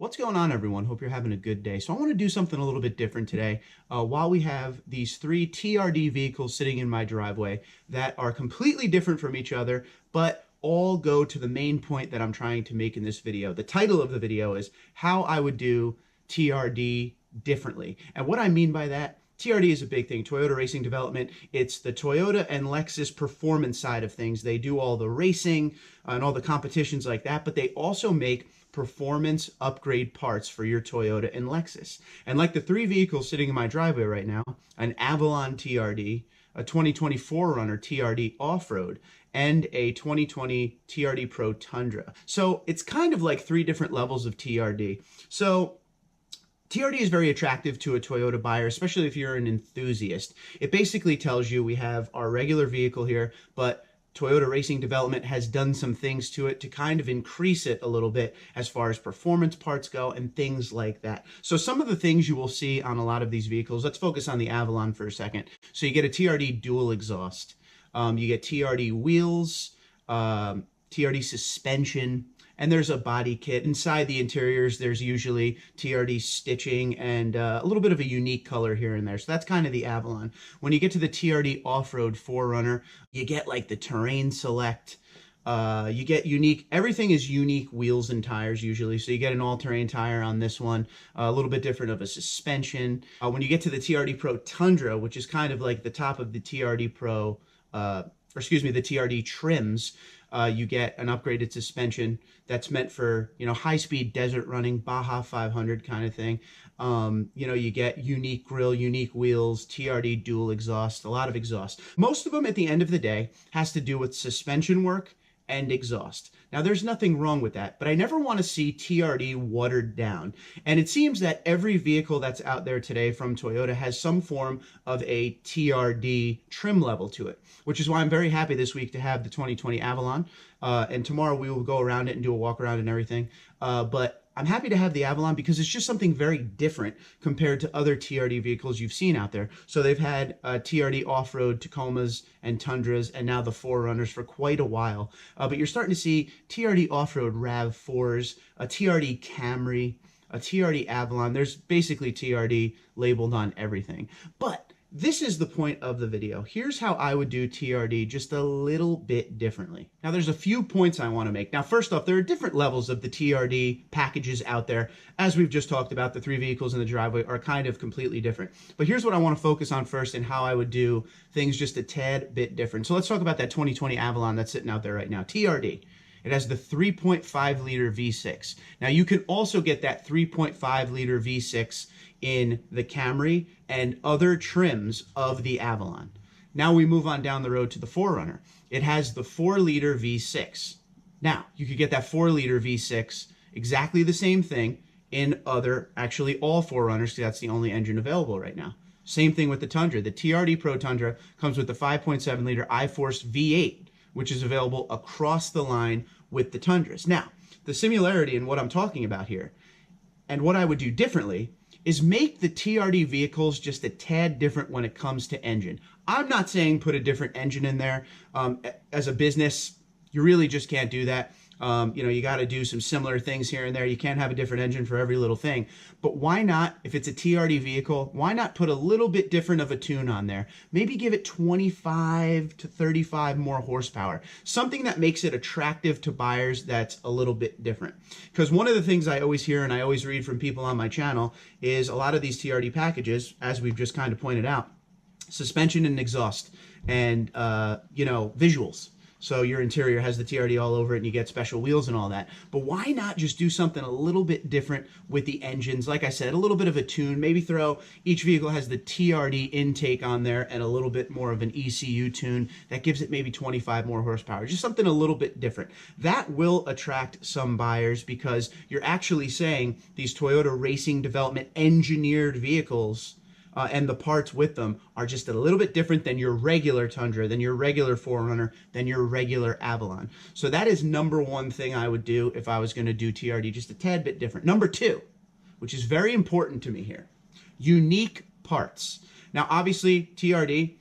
What's going on, everyone? Hope you're having a good day. So I want to do something a little bit different today. While we have these three TRD vehicles sitting in my driveway that are completely different from each other, but all go to the main point that I'm trying to make in this video. The title of the video is how I would do TRD differently. And what I mean by that, TRD is a big thing, Toyota Racing Development. It's the Toyota and Lexus performance side of things. They do all the racing and all the competitions like that, but they also make performance upgrade parts for your Toyota and Lexus. And like the three vehicles sitting in my driveway right now, an Avalon TRD, a 2020 4Runner TRD Off-Road, and a 2020 TRD Pro Tundra. So it's kind of like three different levels of TRD. So TRD is very attractive to a Toyota buyer, especially if you're an enthusiast. It basically tells you we have our regular vehicle here, but Toyota Racing Development has done some things to it to kind of increase it a little bit as far as performance parts go and things like that. So some of the things you will see on a lot of these vehicles, let's focus on the Avalon for a second. So you get a TRD dual exhaust, you get TRD wheels, TRD suspension, and there's a body kit. Inside the interiors, there's usually TRD stitching and a little bit of a unique color here and there. So that's kind of the Avalon. When you get to the TRD Off-Road 4Runner, you get like the terrain select. You get unique, everything is unique wheels and tires usually. So you get an all-terrain tire on this one, a little bit different of a suspension. When you get to the TRD Pro Tundra, which is kind of like the top of the TRD Pro, the TRD trims, you get an upgraded suspension that's meant for, high-speed desert running, Baja 500 kind of thing. You get unique grille, unique wheels, TRD dual exhaust, a lot of exhaust. Most of them at the end of the day has to do with suspension work and exhaust. Now, there's nothing wrong with that, but I never want to see TRD watered down. And it seems that every vehicle that's out there today from Toyota has some form of a TRD trim level to it, which is why I'm very happy this week to have the 2020 Avalon. And tomorrow we will go around it and do a walk around and everything. But I'm happy to have the Avalon because it's just something very different compared to other TRD vehicles you've seen out there. So they've had TRD off-road Tacomas and Tundras and now the 4Runners for quite a while. But you're starting to see TRD off-road RAV4s, a TRD Camry, a TRD Avalon. There's basically TRD labeled on everything. But this is the point of the video. Here's how I would do TRD just a little bit differently. Now, there's a few points I want to make. Now, first off, there are different levels of the TRD packages out there. As we've just talked about, the three vehicles in the driveway are kind of completely different. But here's what I want to focus on first and how I would do things just a tad bit different. So let's talk about that 2020 Avalon that's sitting out there right now, TRD. It has the 3.5 liter V6. Now, you can also get that 3.5 liter V6 in the Camry and other trims of the Avalon. Now we move on down the road to the 4Runner. It has the 4 liter V6. Now, you could get that 4 liter V6, exactly the same thing, in actually all 4Runners, because that's the only engine available right now. Same thing with the Tundra. The TRD Pro Tundra comes with the 5.7 liter iForce V8, which is available across the line with the Tundras. Now, the similarity in what I'm talking about here, and what I would do differently, is make the TRD vehicles just a tad different when it comes to engine. I'm not saying put a different engine in there. As a business, you really just can't do that. You got to do some similar things here and there. You can't have a different engine for every little thing. But why not, if it's a TRD vehicle, why not put a little bit different of a tune on there? Maybe give it 25 to 35 more horsepower. Something that makes it attractive to buyers that's a little bit different. Because one of the things I always hear and I always read from people on my channel is a lot of these TRD packages, as we've just kind of pointed out, suspension and exhaust and, visuals. So your interior has the TRD all over it and you get special wheels and all that. But why not just do something a little bit different with the engines? Like I said, a little bit of a tune. Maybe throw, each vehicle has the TRD intake on there and a little bit more of an ECU tune. That gives it maybe 25 more horsepower. Just something a little bit different. That will attract some buyers because you're actually saying these Toyota Racing Development engineered vehicles and the parts with them are just a little bit different than your regular Tundra, than your regular 4Runner, than your regular Avalon. So that is number one thing I would do if I was going to do TRD, just a tad bit different. Number two, which is very important to me here, unique parts. Now, obviously, TRD,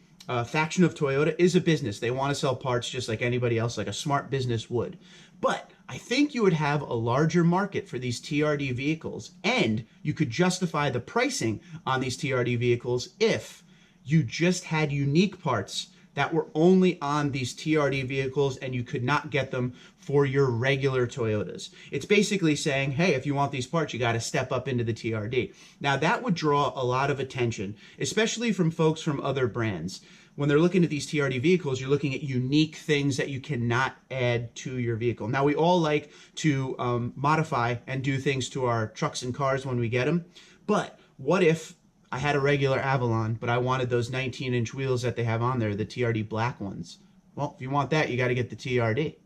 faction of Toyota is a business. They want to sell parts just like anybody else, like a smart business would. But I think you would have a larger market for these TRD vehicles, and you could justify the pricing on these TRD vehicles if you just had unique parts that were only on these TRD vehicles and you could not get them for your regular Toyotas. It's basically saying, hey, if you want these parts, you got to step up into the TRD. Now, that would draw a lot of attention, especially from folks from other brands. When they're looking at these TRD vehicles, you're looking at unique things that you cannot add to your vehicle. Now, we all like to modify and do things to our trucks and cars when we get them, but what if I had a regular Avalon, but I wanted those 19-inch wheels that they have on there, the TRD black ones? Well, if you want that, you got to get the TRD.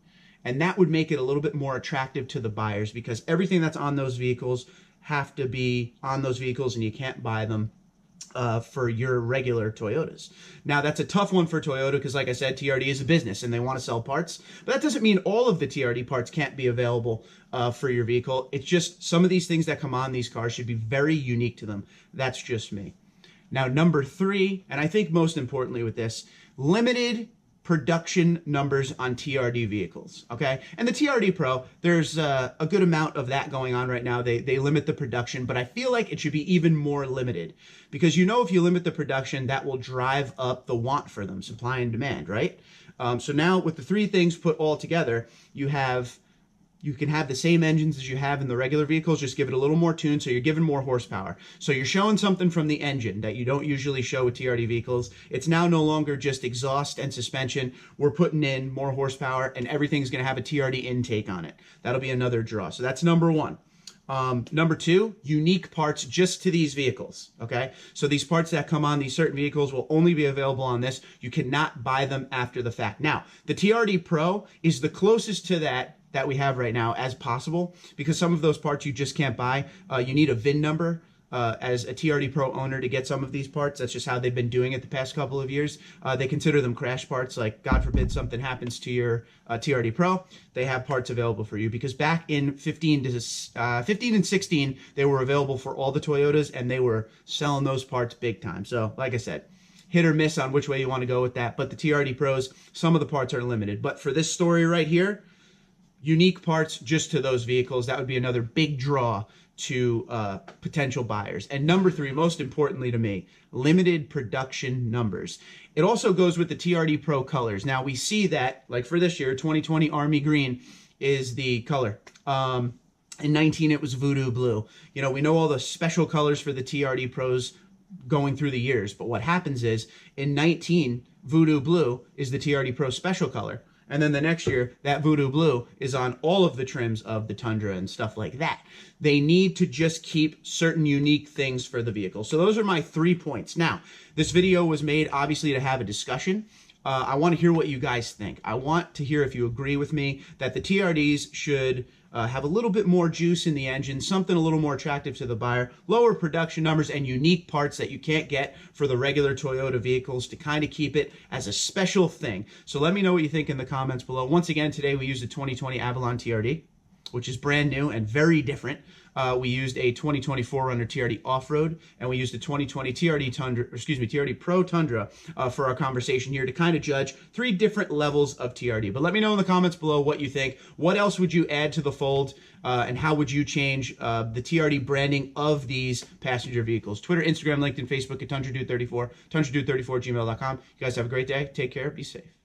And that would make it a little bit more attractive to the buyers, because everything that's on those vehicles have to be on those vehicles, and you can't buy them for your regular Toyotas. Now, that's a tough one for Toyota because, like I said, TRD is a business and they want to sell parts. But that doesn't mean all of the TRD parts can't be available for your vehicle. It's just some of these things that come on these cars should be very unique to them. That's just me. Now, number 3, and I think most importantly with this, limited production numbers on TRD vehicles, okay? And the TRD Pro, there's a good amount of that going on right now. They limit the production, but I feel like it should be even more limited because, you know, if you limit the production, that will drive up the want for them, supply and demand, right? So now with the 3 things put all together, you can have the same engines as you have in the regular vehicles, just give it a little more tune, so you're giving more horsepower. So you're showing something from the engine that you don't usually show with TRD vehicles. It's now no longer just exhaust and suspension. We're putting in more horsepower, and everything's going to have a TRD intake on it. That'll be another draw. So that's number 1. Number 2, unique parts just to these vehicles, okay? So these parts that come on these certain vehicles will only be available on this. You cannot buy them after the fact. Now, the TRD Pro is the closest to that we have right now as possible, because some of those parts you just can't buy. You need a VIN number as a TRD Pro owner to get some of these parts. That's just how they've been doing it the past couple of years. They consider them crash parts, like God forbid something happens to your TRD Pro, they have parts available for you, because back in 15 and 16, they were available for all the Toyotas and they were selling those parts big time. So like I said, hit or miss on which way you want to go with that. But the TRD Pros, some of the parts are limited. But for this story right here, unique parts just to those vehicles, that would be another big draw to potential buyers. And number 3, most importantly to me, limited production numbers. It also goes with the TRD Pro colors. Now we see that, like for this year, 2020 Army Green is the color. In 19, it was Voodoo Blue. You know, we know all the special colors for the TRD Pros going through the years, but what happens is in 19, Voodoo Blue is the TRD Pro special color. And then the next year, that Voodoo Blue is on all of the trims of the Tundra and stuff like that. They need to just keep certain unique things for the vehicle. So those are my 3 points. Now, this video was made obviously to have a discussion. I want to hear what you guys think. I want to hear if you agree with me that the TRDs should have a little bit more juice in the engine, something a little more attractive to the buyer, lower production numbers, and unique parts that you can't get for the regular Toyota vehicles to kind of keep it as a special thing. So let me know what you think in the comments below. Once again, today we used a 2020 Avalon TRD, which is brand new and very different. We used a 2020 4Runner TRD Off-Road, and we used a 2020 TRD Pro Tundra for our conversation here to kind of judge 3 different levels of TRD. But let me know in the comments below what you think. What else would you add to the fold, and how would you change the TRD branding of these passenger vehicles? Twitter, Instagram, LinkedIn, Facebook at TundraDude34, TundraDude34@gmail.com. You guys have a great day. Take care. Be safe.